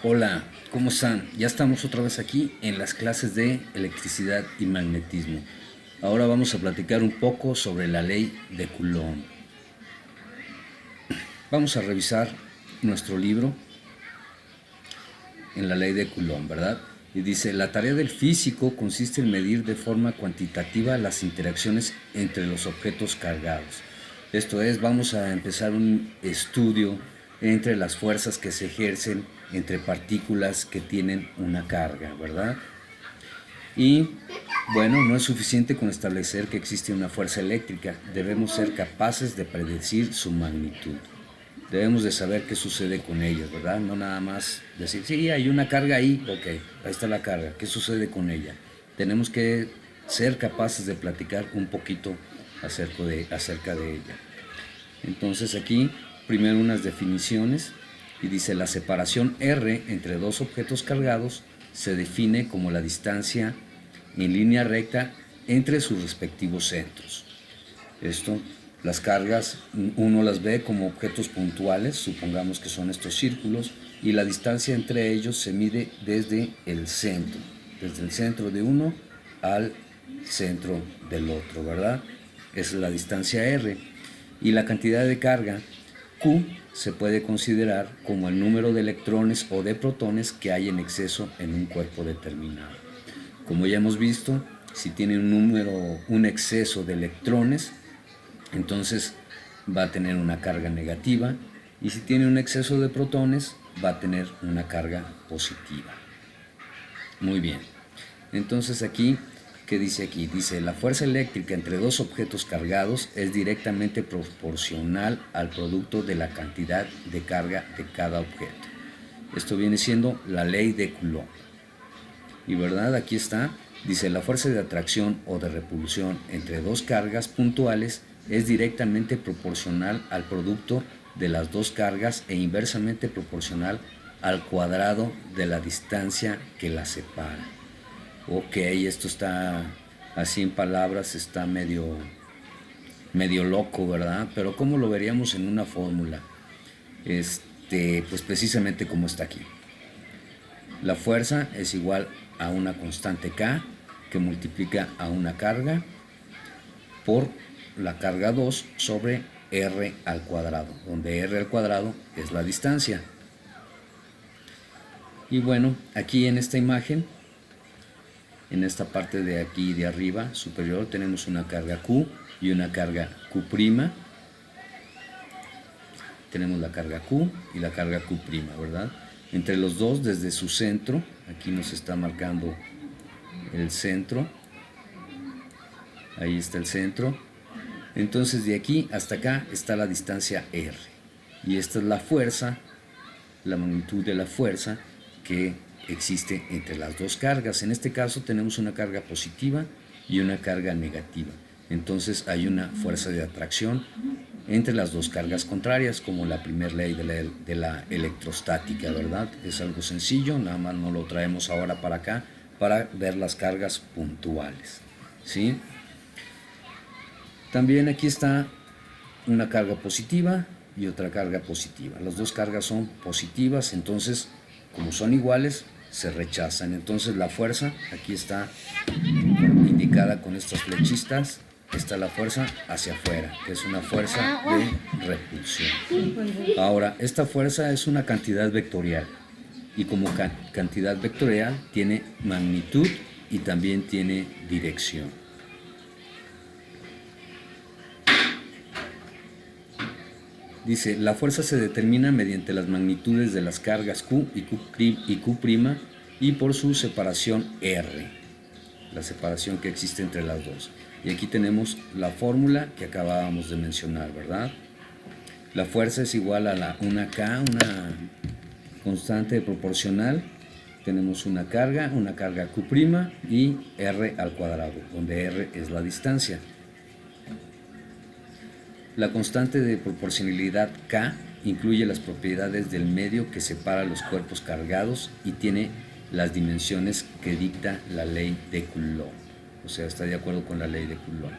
Hola, ¿cómo están? Ya estamos otra vez aquí en las clases de electricidad y magnetismo. Ahora vamos a platicar un poco sobre la ley de Coulomb. Vamos a revisar nuestro libro en la ley de Coulomb, ¿verdad? Y dice, la tarea del físico consiste en medir de forma cuantitativa las interacciones entre los objetos cargados. Esto es, vamos a empezar un estudio entre las fuerzas que se ejercen entre partículas que tienen una carga, ¿verdad? Y bueno, no es suficiente con establecer que existe una fuerza eléctrica, debemos ser capaces de predecir su magnitud. Debemos de saber qué sucede con ellas, ¿verdad? No nada más decir, sí, hay una carga ahí, ok, ahí está la carga, ¿qué sucede con ella? Tenemos que ser capaces de platicar un poquito acerca de ella. Entonces aquí, primero unas definiciones, y dice, la separación R entre dos objetos cargados se define como la distancia en línea recta entre sus respectivos centros. Esto, las cargas, uno las ve como objetos puntuales, supongamos que son estos círculos, y la distancia entre ellos se mide desde el centro de uno al centro del otro, ¿verdad? Esa es la distancia R. Y la cantidad de carga, Q, se puede considerar como el número de electrones o de protones que hay en exceso en un cuerpo determinado. Como ya hemos visto, si tiene un exceso de electrones, entonces va a tener una carga negativa, y si tiene un exceso de protones, va a tener una carga positiva. Muy bien. Entonces aquí, ¿qué dice aquí? Dice, la fuerza eléctrica entre dos objetos cargados es directamente proporcional al producto de la cantidad de carga de cada objeto. Esto viene siendo la ley de Coulomb. Y verdad, aquí está, dice, la fuerza de atracción o de repulsión entre dos cargas puntuales es directamente proporcional al producto de las dos cargas e inversamente proporcional al cuadrado de la distancia que las separa. Ok, esto está así en palabras, está medio loco, ¿verdad? Pero ¿cómo lo veríamos en una fórmula? Pues precisamente como está aquí. La fuerza es igual a una constante K que multiplica a una carga por la carga 2 sobre R al cuadrado, donde R al cuadrado es la distancia. Y bueno, aquí en esta imagen, en esta parte de aquí de arriba superior, tenemos una carga Q y una carga Q'. Tenemos la carga Q y la carga Q', ¿verdad? Entre los dos, desde su centro, aquí nos está marcando el centro, ahí está el centro. Entonces de aquí hasta acá está la distancia R, y esta es la fuerza, la magnitud de la fuerza que existe entre las dos cargas. En este caso tenemos una carga positiva y una carga negativa. Entonces hay una fuerza de atracción entre las dos cargas contrarias, como la primera ley de la electrostática, ¿verdad? Es algo sencillo, nada más no lo traemos ahora para acá para ver las cargas puntuales, ¿sí? También aquí está una carga positiva y otra carga positiva. Las dos cargas son positivas, entonces, como son iguales, se rechazan. Entonces la fuerza, aquí está indicada con estas flechistas, está la fuerza hacia afuera, que es una fuerza de repulsión. Ahora, esta fuerza es una cantidad vectorial, y como cantidad vectorial tiene magnitud y también tiene dirección. Dice, la fuerza se determina mediante las magnitudes de las cargas Q y Q' y por su separación R, la separación que existe entre las dos. Y aquí tenemos la fórmula que acabábamos de mencionar, ¿verdad? La fuerza es igual a una K, una constante proporcional. Tenemos una carga Q' y R al cuadrado, donde R es la distancia. La constante de proporcionalidad K incluye las propiedades del medio que separa los cuerpos cargados y tiene las dimensiones que dicta la ley de Coulomb. O sea, está de acuerdo con la ley de Coulomb.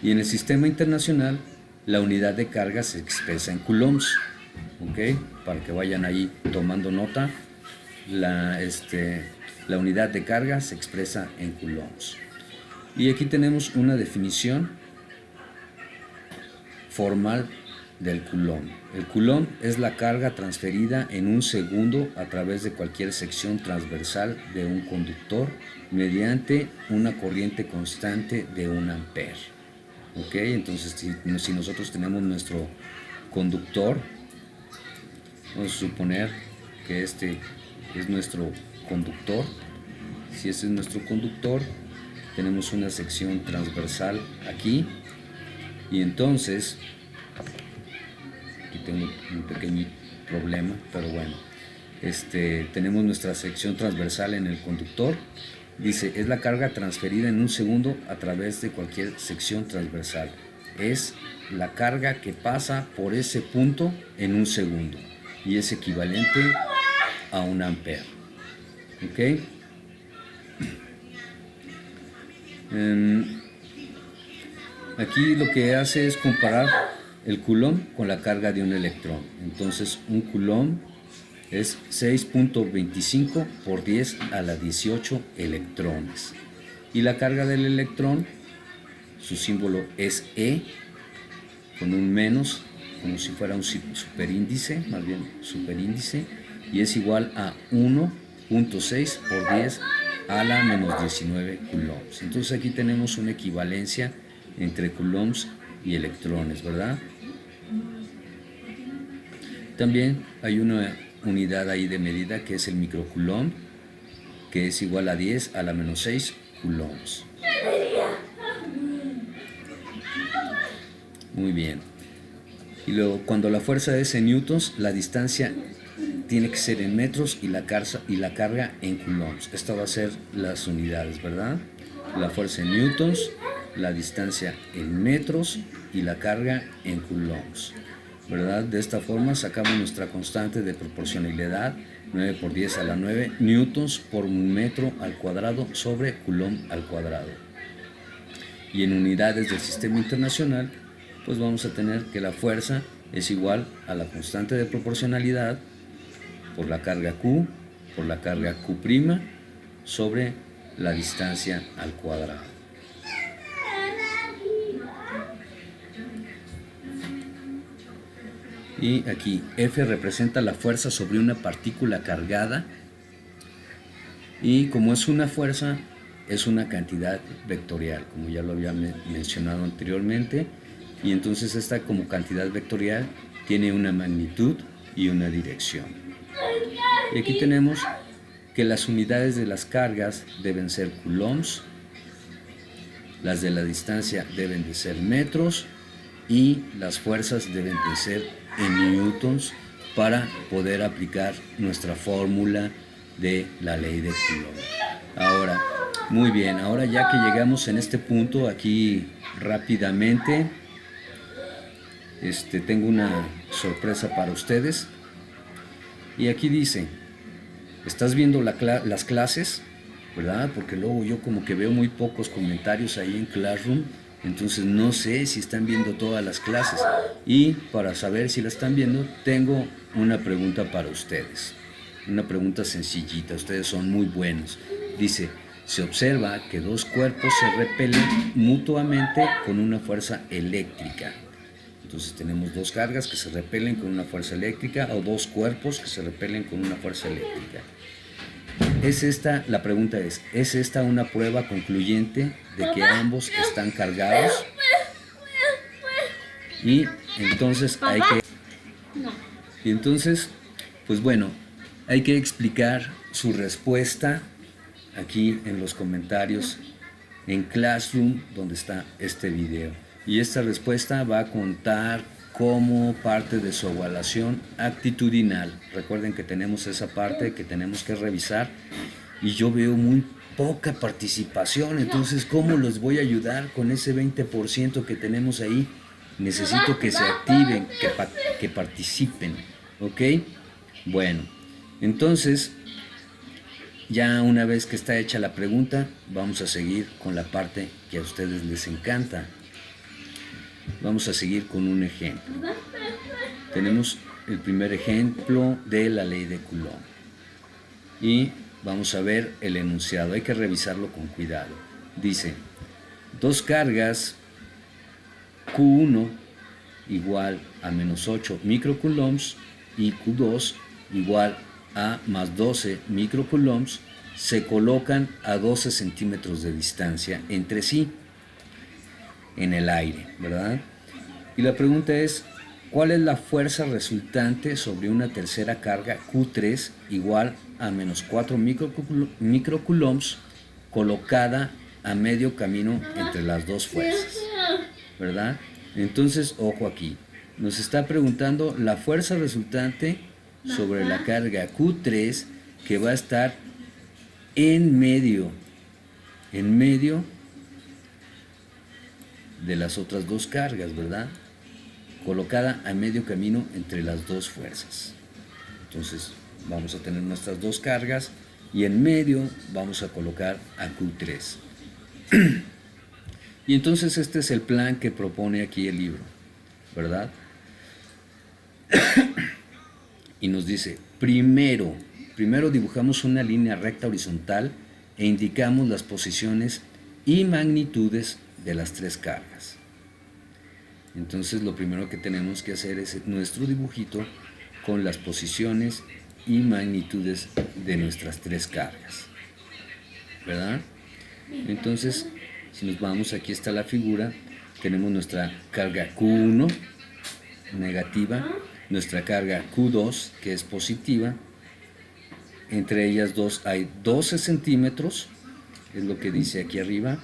Y en el sistema internacional, la unidad de carga se expresa en coulombs. ¿Ok? Para que vayan ahí tomando nota. la unidad de carga se expresa en coulombs. Y aquí tenemos una definición formal del coulomb. El coulomb es la carga transferida en un segundo a través de cualquier sección transversal de un conductor mediante una corriente constante de 1 ampere. ¿Ok? Entonces, si nosotros tenemos nuestro conductor, vamos a suponer que este es nuestro conductor. Si este es nuestro conductor, tenemos una sección transversal aquí, y entonces aquí tengo un pequeño problema, pero bueno, tenemos nuestra sección transversal en el conductor. Dice, es la carga transferida en un segundo a través de cualquier sección transversal. Es la carga que pasa por ese punto en un segundo y es equivalente a 1 ampere. ¿Ok? Aquí lo que hace es comparar el coulomb con la carga de un electrón. Entonces, un coulomb es 6.25 por 10 a la 18 electrones. Y la carga del electrón, su símbolo es E, con un menos, como si fuera un superíndice, más bien superíndice, y es igual a 1.6 por 10 a la menos 19 coulombs. Entonces aquí tenemos una equivalencia entre coulombs y electrones, ¿verdad? También hay una unidad ahí de medida que es el microcoulomb, que es igual a 10 a la menos 6 coulombs. Muy bien. Y luego, cuando la fuerza es en newtons, la distancia tiene que ser en metros y la carga en coulombs. Esta va a ser las unidades, ¿verdad? La fuerza en newtons, la distancia en metros y la carga en coulombs, ¿verdad? De esta forma sacamos nuestra constante de proporcionalidad, 9 por 10 a la 9 newtons por metro al cuadrado sobre coulomb al cuadrado. Y en unidades del sistema internacional, pues vamos a tener que la fuerza es igual a la constante de proporcionalidad por la carga Q, por la carga Q' sobre la distancia al cuadrado. Y aquí F representa la fuerza sobre una partícula cargada, y como es una fuerza, es una cantidad vectorial, como ya lo había mencionado anteriormente, y entonces esta como cantidad vectorial tiene una magnitud y una dirección. Y aquí tenemos que las unidades de las cargas deben ser coulombs, las de la distancia deben de ser metros y las fuerzas deben de ser en newtons para poder aplicar nuestra fórmula de la ley de Coulomb. Ahora, muy bien, ahora ya que llegamos en este punto, aquí rápidamente tengo una sorpresa para ustedes. Y aquí dice, ¿estás viendo las clases? ¿Verdad? Porque luego yo como que veo muy pocos comentarios ahí en Classroom, entonces no sé si están viendo todas las clases. Y para saber si la están viendo, tengo una pregunta para ustedes. Una pregunta sencillita, ustedes son muy buenos. Dice, se observa que dos cuerpos se repelen mutuamente con una fuerza eléctrica. Entonces tenemos dos cargas que se repelen con una fuerza eléctrica o dos cuerpos que se repelen con una fuerza eléctrica. La pregunta ¿es esta una prueba concluyente de que ambos están cargados? Y entonces pues bueno, hay que explicar su respuesta aquí en los comentarios en Classroom, donde está este video. Y esta respuesta va a contar como parte de su evaluación actitudinal. Recuerden que tenemos esa parte que tenemos que revisar y yo veo muy poca participación, entonces ¿cómo los voy a ayudar con ese 20% que tenemos ahí? Necesito que se activen, que participen, ¿ok? Bueno, entonces ya una vez que está hecha la pregunta, vamos a seguir con la parte que a ustedes les encanta. Vamos a seguir con un ejemplo. Tenemos el primer ejemplo de la ley de Coulomb. y vamos a ver el enunciado. Hay que revisarlo con cuidado. Dice, dos cargas Q1 igual a menos 8 microcoulombs y Q2 igual a más 12 microcoulombs se colocan a 12 centímetros de distancia entre sí en el aire, ¿verdad? Y la pregunta es, ¿cuál es la fuerza resultante sobre una tercera carga Q3 igual a menos 4 microcoulombs colocada a medio camino entre las dos fuerzas? ¿Verdad? Entonces, ojo aquí, nos está preguntando la fuerza resultante sobre la carga Q3 que va a estar en medio de las otras dos cargas, ¿verdad? Colocada a medio camino entre las dos fuerzas. Entonces, vamos a tener nuestras dos cargas y en medio vamos a colocar a Q3. Y entonces este es el plan que propone aquí el libro, ¿verdad? Y nos dice, primero dibujamos una línea recta horizontal e indicamos las posiciones y magnitudes de las tres cargas. Entonces lo primero que tenemos que hacer es nuestro dibujito con las posiciones y magnitudes de nuestras tres cargas, ¿verdad? Entonces, si nos vamos, aquí está la figura, tenemos nuestra carga Q1 negativa, nuestra carga Q2 que es positiva, entre ellas dos hay 12 centímetros, es lo que dice aquí arriba,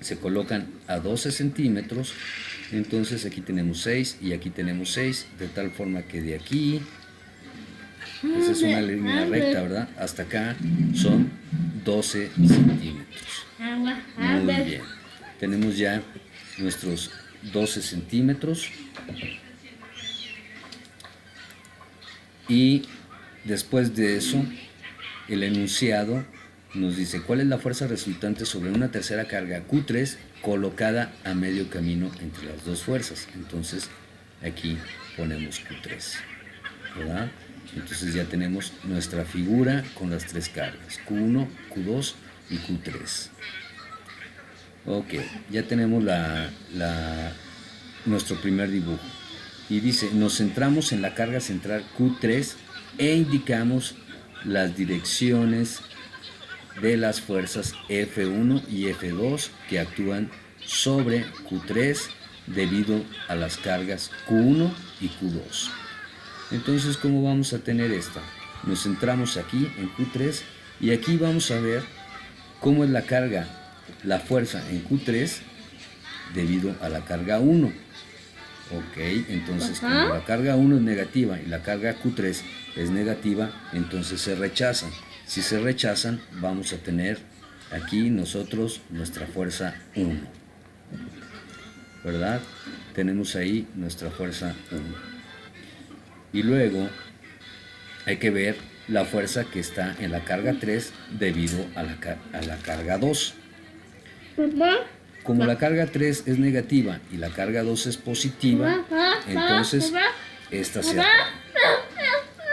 se colocan a 12 centímetros, entonces aquí tenemos 6 y aquí tenemos 6, de tal forma que de aquí, esa es una línea recta, ¿verdad? Hasta acá son 12 centímetros. Muy bien, tenemos ya nuestros 12 centímetros y después de eso el enunciado nos dice cuál es la fuerza resultante sobre una tercera carga Q3 colocada a medio camino entre las dos fuerzas. Entonces aquí ponemos Q3, ¿verdad? Entonces ya tenemos nuestra figura con las tres cargas, Q1, Q2 y Q3. Ok, ya tenemos nuestro primer dibujo. Y dice, nos centramos en la carga central Q3 e indicamos las direcciones de las fuerzas F1 y F2 que actúan sobre Q3 debido a las cargas Q1 y Q2. Entonces, ¿cómo vamos a tener esta? Nos centramos aquí en Q3 y aquí vamos a ver cómo es la carga, la fuerza en Q3 debido a la carga 1. Ok, entonces como la carga 1 es negativa y la carga Q3 es negativa, entonces se rechazan. Si se rechazan, vamos a tener aquí nosotros nuestra fuerza 1, ¿verdad? Tenemos ahí nuestra fuerza 1. Y luego hay que ver la fuerza que está en la carga 3 debido a la carga 2. Como la carga 3 es negativa y la carga 2 es positiva, entonces estas se atraen,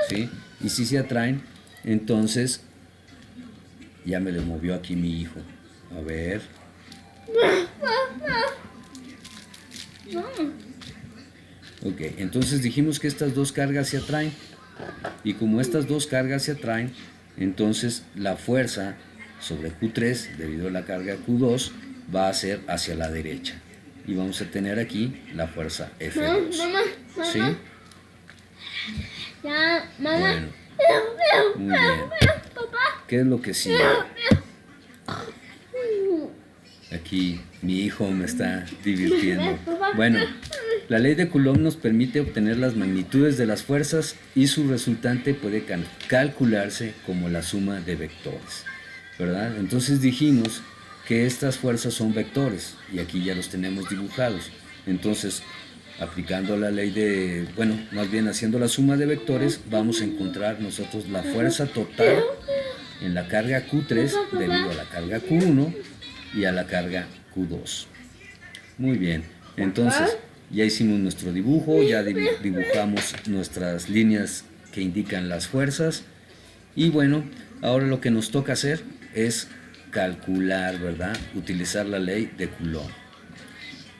¿sí? Y si se atraen, entonces ya me le movió aquí mi hijo. A ver. Ok, entonces dijimos que estas dos cargas se atraen. Y como estas dos cargas se atraen, entonces la fuerza sobre Q3 debido a la carga Q2 va a ser hacia la derecha. Y vamos a tener aquí la fuerza F2. ¿Sí? Bueno, muy bien. ¿Qué es lo que sigue? Aquí mi hijo me está divirtiendo. Bueno, la ley de Coulomb nos permite obtener las magnitudes de las fuerzas y su resultante puede calcularse como la suma de vectores, ¿verdad? Entonces dijimos que estas fuerzas son vectores y aquí ya los tenemos dibujados. Entonces, aplicando la ley de, bueno, más bien haciendo la suma de vectores, vamos a encontrar nosotros la fuerza total en la carga Q3 debido a la carga Q1 y a la carga Q2. Muy bien, entonces ya hicimos nuestro dibujo, ya dibujamos nuestras líneas que indican las fuerzas Y bueno, ahora lo que nos toca hacer es calcular, ¿verdad? Utilizar la ley de Coulomb.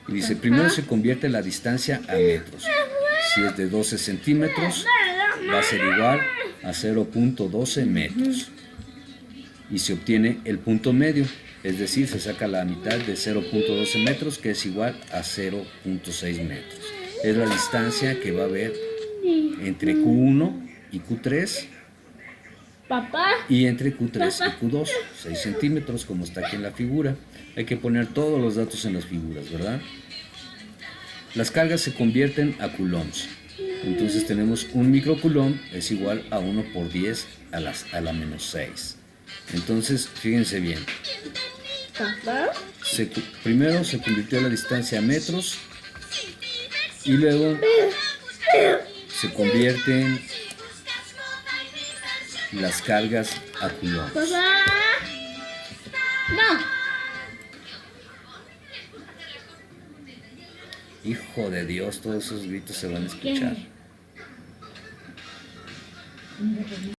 Y dice, primero se convierte la distancia a metros. Si es de 12 centímetros, va a ser igual a 0.12 metros. Y se obtiene el punto medio, es decir, se saca la mitad de 0.12 metros, que es igual a 0.6 metros. Es la distancia que va a haber entre Q1 y Q3, Papá. y entre Q3 y Q2, 6 centímetros, como está aquí en la figura. Hay que poner todos los datos en las figuras, ¿verdad? Las cargas se convierten a coulombs. Entonces tenemos un microcoulomb es igual a 1 por 10 a la menos 6. Entonces, fíjense bien. Papá. Primero se convirtió la distancia a metros y luego se convierten las cargas a coulombs. Papá. No. Hijo de Dios, todos esos gritos se van a escuchar.